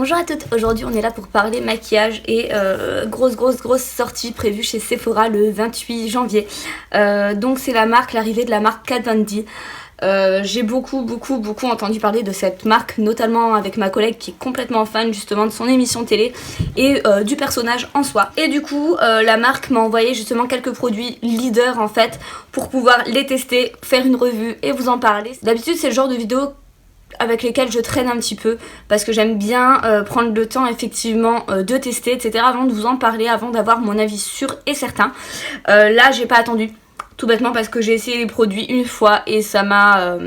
Bonjour à toutes, aujourd'hui on est là pour parler maquillage et grosse sortie prévue chez Sephora le 28 janvier. Donc c'est l'arrivée de la marque Kat Von D. J'ai beaucoup entendu parler de cette marque, notamment avec ma collègue qui est complètement fan justement de son émission télé et du personnage en soi. Et du coup la marque m'a envoyé justement quelques produits leaders en fait pour pouvoir les tester, faire une revue et vous en parler. D'habitude c'est le genre de vidéo avec lesquels je traîne un petit peu parce que j'aime bien prendre le temps effectivement de tester etc avant de vous en parler, avant d'avoir mon avis sûr et certain. Là j'ai pas attendu, tout bêtement parce que j'ai essayé les produits une fois et ça m'a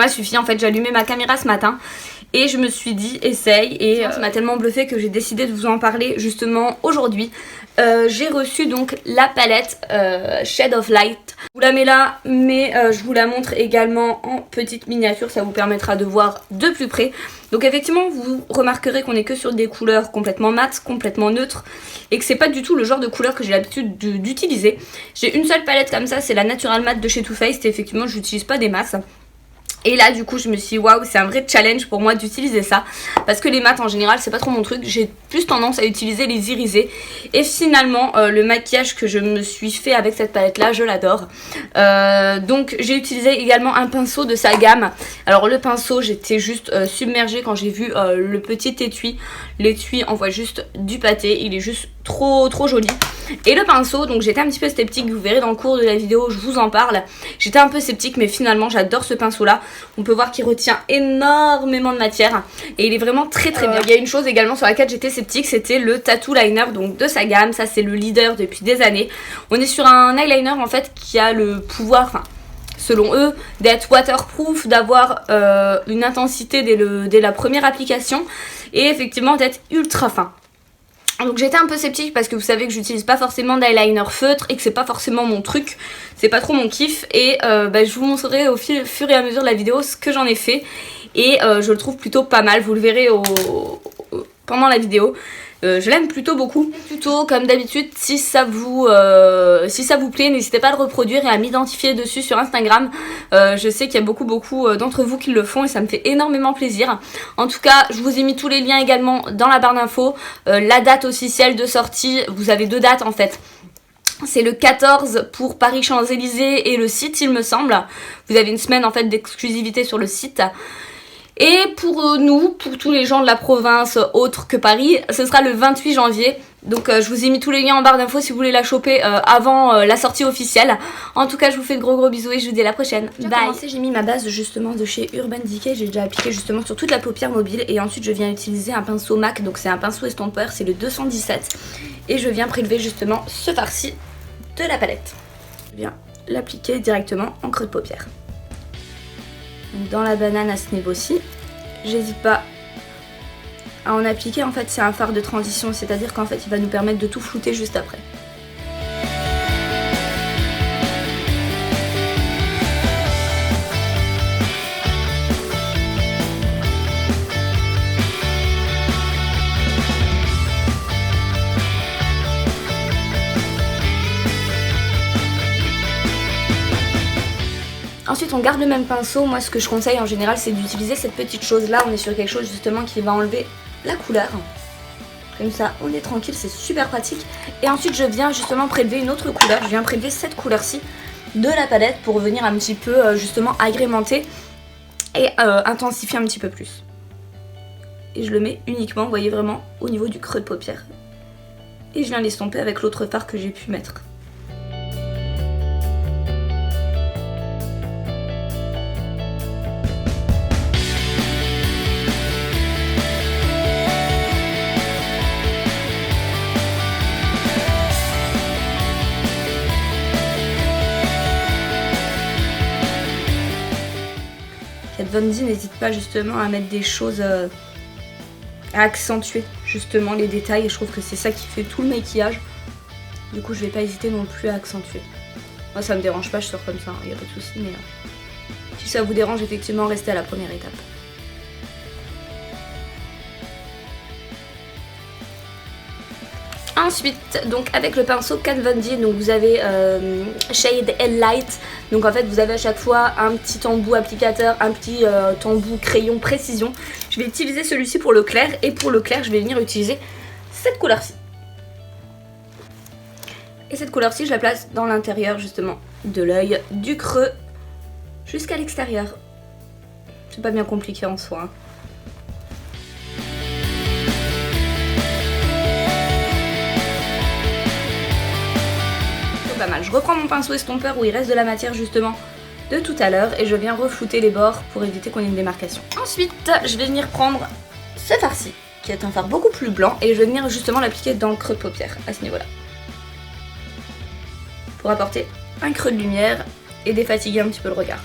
suffi. En fait j'ai allumé ma caméra ce matin et je me suis dit essaye et ça m'a tellement bluffé que j'ai décidé de vous en parler justement aujourd'hui. J'ai reçu donc la palette Shade of Light. Je vous la mets là mais je vous la montre également en petite miniature, ça vous permettra de voir de plus près. Donc effectivement vous remarquerez qu'on est que sur des couleurs complètement mates, complètement neutres et que c'est pas du tout le genre de couleur que j'ai l'habitude d'utiliser. J'ai une seule palette comme ça, c'est la Natural Matte de chez Too Faced et effectivement je n'utilise pas des masses. Et là du coup je me suis dit waouh, c'est un vrai challenge pour moi d'utiliser ça parce que les mates en général c'est pas trop mon truc, j'ai plus tendance à utiliser les irisés. Et finalement le maquillage que je me suis fait avec cette palette là je l'adore. Donc j'ai utilisé également un pinceau de sa gamme. Alors le pinceau j'étais juste submergée quand j'ai vu le petit étui. L'étui envoie juste du pâté, il est juste trop joli. Et le pinceau, donc j'étais un petit peu sceptique, vous verrez dans le cours de la vidéo je vous en parle. J'étais un peu sceptique mais finalement j'adore ce pinceau là. On peut voir qu'il retient énormément de matière et il est vraiment très bien. Il y a une chose également sur laquelle j'étais sceptique, c'était le tattoo liner donc de sa gamme. Ça c'est le leader depuis des années. On est sur un eyeliner en fait qui a le pouvoir, enfin selon eux, d'être waterproof, d'avoir une intensité dès la première application et effectivement d'être ultra fin. Donc j'étais un peu sceptique parce que vous savez que j'utilise pas forcément d'eyeliner feutre et que c'est pas forcément mon truc, c'est pas trop mon kiff. Et je vous montrerai au fur et à mesure de la vidéo ce que j'en ai fait. Et je le trouve plutôt pas mal, vous le verrez pendant la vidéo. Je l'aime plutôt beaucoup. Tuto comme d'habitude, si ça vous plaît, n'hésitez pas à le reproduire et à m'identifier dessus sur Instagram. Je sais qu'il y a beaucoup d'entre vous qui le font et ça me fait énormément plaisir. En tout cas, je vous ai mis tous les liens également dans la barre d'infos. La date officielle de sortie, vous avez deux dates en fait. C'est le 14 pour Paris Champs-Élysées et le site il me semble. Vous avez une semaine en fait d'exclusivité sur le site. Et pour nous, pour tous les gens de la province autres que Paris, ce sera le 28 janvier. Donc je vous ai mis tous les liens en barre d'infos si vous voulez la choper avant la sortie officielle. En tout cas, je vous fais de gros bisous et je vous dis à la prochaine. Bye. J'ai mis ma base justement de chez Urban Decay. J'ai déjà appliqué justement sur toute la paupière mobile. Et ensuite, je viens utiliser un pinceau MAC. Donc c'est un pinceau estompeur, c'est le 217. Et je viens prélever justement ce farci de la palette. Je viens l'appliquer directement en creux de paupière. Dans la banane à ce niveau-ci, j'hésite pas à en appliquer. En fait c'est un fard de transition, c'est à dire qu'en fait il va nous permettre de tout flouter juste après. Ensuite on garde le même pinceau. Moi ce que je conseille en général c'est d'utiliser cette petite chose là. On est sur quelque chose justement qui va enlever la couleur. Comme ça on est tranquille, c'est super pratique. Et ensuite je viens justement prélever une autre couleur. Je viens prélever cette couleur-ci de la palette pour venir un petit peu justement agrémenter et intensifier un petit peu plus. Et je le mets uniquement, vous voyez vraiment, au niveau du creux de paupière. Et je viens l'estomper avec l'autre fard que j'ai pu mettre. Kat Von D n'hésite pas justement à mettre des choses à accentuer justement les détails et je trouve que c'est ça qui fait tout le maquillage. Du coup je vais pas hésiter non plus à accentuer. Moi ça me dérange pas, je sors comme ça, il n'y a pas de souci, mais si ça vous dérange effectivement restez à la première étape. Ensuite, donc avec le pinceau Kat Von D, donc vous avez Shade and Light. Donc en fait vous avez à chaque fois un petit embout applicateur, un petit embout crayon précision. Je vais utiliser celui-ci pour le clair, et pour le clair je vais venir utiliser cette couleur-ci. Et cette couleur-ci je la place dans l'intérieur justement de l'œil, du creux jusqu'à l'extérieur. C'est pas bien compliqué en soi, hein. Pas mal. Je reprends mon pinceau estompeur où il reste de la matière justement de tout à l'heure et je viens reflouter les bords pour éviter qu'on ait une démarcation. Ensuite, je vais venir prendre ce fard-ci qui est un fard beaucoup plus blanc et je vais venir justement l'appliquer dans le creux de paupière à ce niveau-là pour apporter un creux de lumière et défatiguer un petit peu le regard.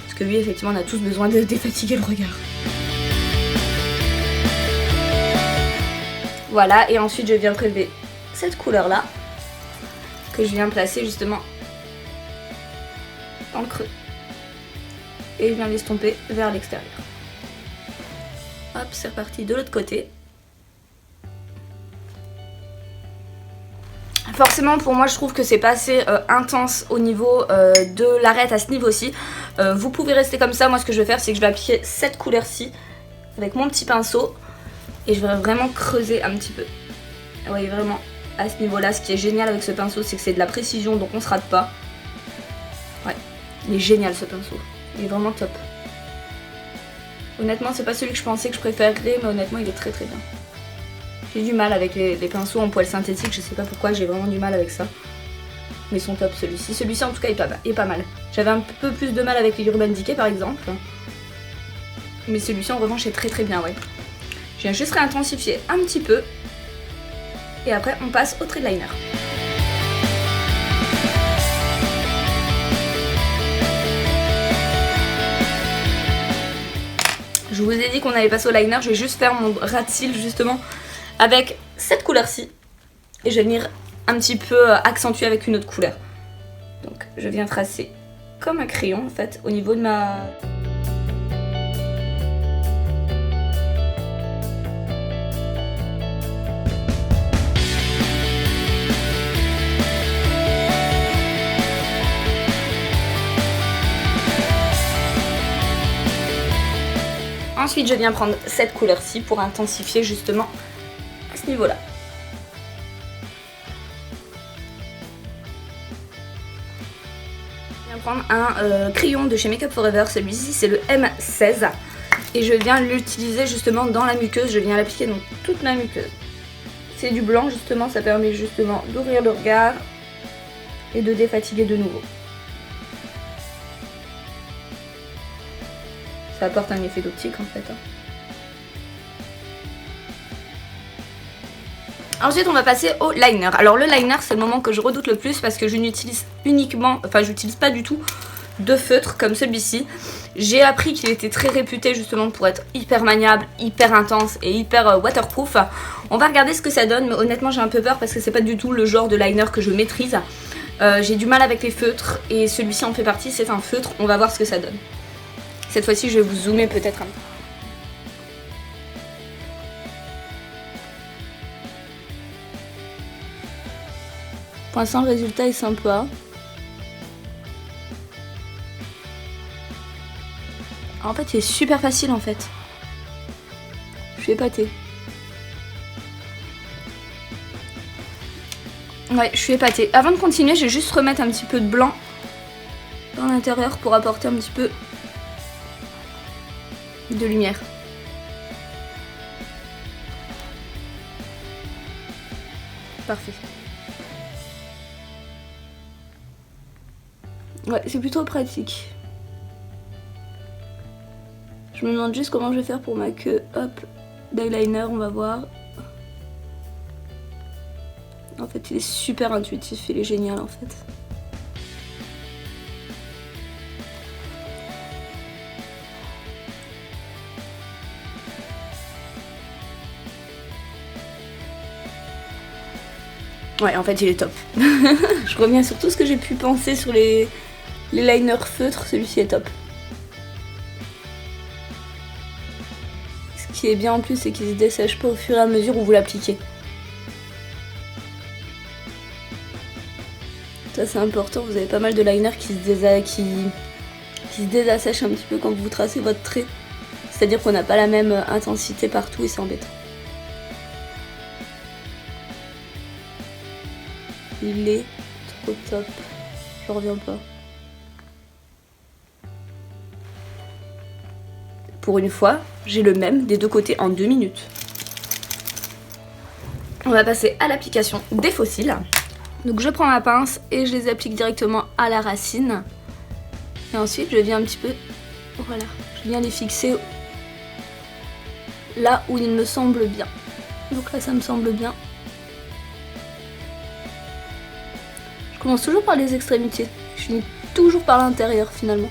Parce que oui, effectivement, on a tous besoin de défatiguer le regard. Voilà, et ensuite je viens prélever cette couleur-là que je viens placer justement dans le creux et je viens l'estomper vers l'extérieur. Hop, c'est reparti de l'autre côté. Forcément pour moi je trouve que c'est pas assez intense au niveau de l'arête à ce niveau-ci. Vous pouvez rester comme ça. Moi ce que je vais faire c'est que je vais appliquer cette couleur-ci avec mon petit pinceau et je vais vraiment creuser un petit peu. Vous voyez vraiment à ce niveau-là, ce qui est génial avec ce pinceau, c'est que c'est de la précision, donc on se rate pas. Ouais, il est génial ce pinceau. Il est vraiment top. Honnêtement, c'est pas celui que je pensais que je préférerais, mais honnêtement, il est très très bien. J'ai du mal avec les pinceaux en poils synthétiques, je sais pas pourquoi, j'ai vraiment du mal avec ça. Mais ils sont top celui-ci. Celui-ci en tout cas est pas mal. J'avais un peu plus de mal avec les Urban Decay par exemple. Mais celui-ci en revanche est très très bien, ouais. Je viens juste réintensifier un petit peu. Et après on passe au trait de liner. Je vous ai dit qu'on allait passer au liner, je vais juste faire mon ras de cils justement avec cette couleur-ci. Et je vais venir un petit peu accentuer avec une autre couleur. Donc je viens tracer comme un crayon en fait au niveau de ma... Ensuite, je viens prendre cette couleur-ci pour intensifier justement à ce niveau-là. Je viens prendre un crayon de chez Make Up For Ever, celui-ci c'est le M16. Et je viens l'utiliser justement dans la muqueuse, je viens l'appliquer dans toute la muqueuse. C'est du blanc justement, ça permet justement d'ouvrir le regard et de défatiguer de nouveau. Ça apporte un effet d'optique en fait. Ensuite on va passer au liner. Alors le liner c'est le moment que je redoute le plus parce que je n'utilise j'utilise pas du tout de feutre comme celui-ci. J'ai appris qu'il était très réputé justement pour être hyper maniable, hyper intense et hyper waterproof. On va regarder ce que ça donne, mais honnêtement j'ai un peu peur parce que c'est pas du tout le genre de liner que je maîtrise. J'ai du mal avec les feutres et celui-ci en fait partie, c'est un feutre. On va voir ce que ça donne. Cette fois-ci, je vais vous zoomer peut-être un peu. Pour l'instant, le résultat est sympa. En fait, il est super facile en fait. Je suis épatée. Ouais, je suis épatée. Avant de continuer, je vais juste remettre un petit peu de blanc dans l'intérieur pour apporter un petit peu de lumière. Parfait. Ouais, c'est plutôt pratique. Je me demande juste comment je vais faire pour ma queue. Hop, d'eyeliner, on va voir. En fait, il est super intuitif, il est génial en fait. Ouais, en fait, il est top. Je reviens sur tout ce que j'ai pu penser sur les liners feutres, celui-ci est top. Ce qui est bien en plus, c'est qu'il se dessèche pas au fur et à mesure où vous l'appliquez. Ça c'est important, vous avez pas mal de liner qui se désassèche un petit peu quand vous tracez votre trait. C'est-à-dire qu'on n'a pas la même intensité partout et c'est embêtant. Il est trop top. Je reviens pas. Pour une fois, j'ai le même des deux côtés en 2 minutes. On va passer à l'application des fossiles. Donc je prends ma pince et je les applique directement à la racine. Et ensuite je viens un petit peu, voilà, je viens les fixer là où il me semble bien. Donc là ça me semble bien. Je commence toujours par les extrémités, je finis toujours par l'intérieur finalement.